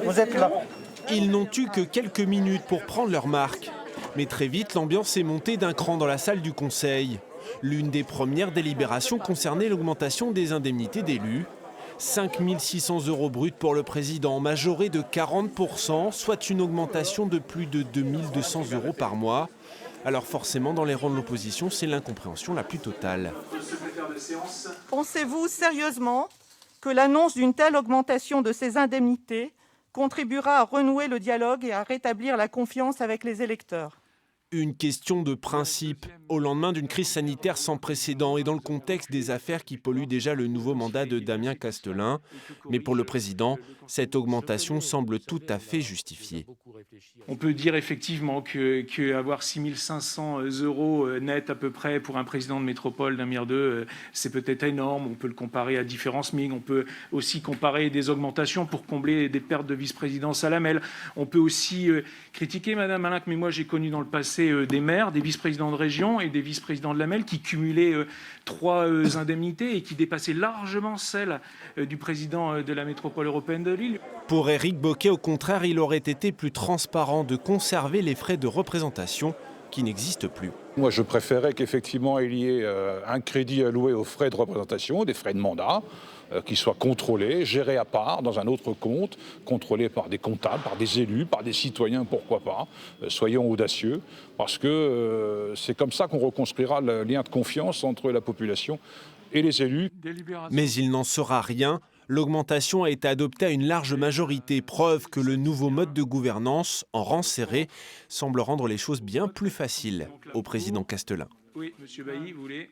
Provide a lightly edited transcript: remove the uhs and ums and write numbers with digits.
Vous êtes là. Ils n'ont eu que quelques minutes pour prendre leur marque. Mais très vite, l'ambiance est montée d'un cran dans la salle du Conseil. L'une des premières délibérations concernait l'augmentation des indemnités d'élus. 5 600 € bruts pour le président, majoré de 40%, soit une augmentation de plus de 2 200 € par mois. Alors forcément, dans les rangs de l'opposition, c'est l'incompréhension la plus totale. Pensez-vous sérieusement que l'annonce d'une telle augmentation de ces indemnités contribuera à renouer le dialogue et à rétablir la confiance avec les électeurs ? Une question de principe, au lendemain d'une crise sanitaire sans précédent et dans le contexte des affaires qui polluent déjà le nouveau mandat de Damien Castelin. Mais pour le président, cette augmentation semble tout à fait justifiée. On peut dire effectivement qu'avoir 6 500 € net à peu près pour un président de métropole d'un MIR 2, c'est peut-être énorme. On peut le comparer à différents SMIC. On peut aussi comparer des augmentations pour combler des pertes de vice-présidence à la MEL. On peut aussi critiquer Madame Alinck, mais moi j'ai connu dans le passé des maires, des vice-présidents de région et des vice-présidents de la MEL qui cumulaient 3 indemnités et qui dépassaient largement celles du président de la métropole européenne de Lille. Pour Éric Bocquet, au contraire, il aurait été plus transparent de conserver les frais de représentation qui n'existent plus. Moi, je préférais qu'effectivement, il y ait un crédit alloué aux frais de représentation, des frais de mandat, qui soient contrôlés, gérés à part, dans un autre compte, contrôlés par des comptables, par des élus, par des citoyens, pourquoi pas. Soyons audacieux, parce que c'est comme ça qu'on reconstruira le lien de confiance entre la population et les élus. Mais il n'en sera rien. L'augmentation a été adoptée à une large majorité, preuve que le nouveau mode de gouvernance, en rang serré, semble rendre les choses bien plus faciles au président Castelin. Oui, monsieur Bailly, vous voulez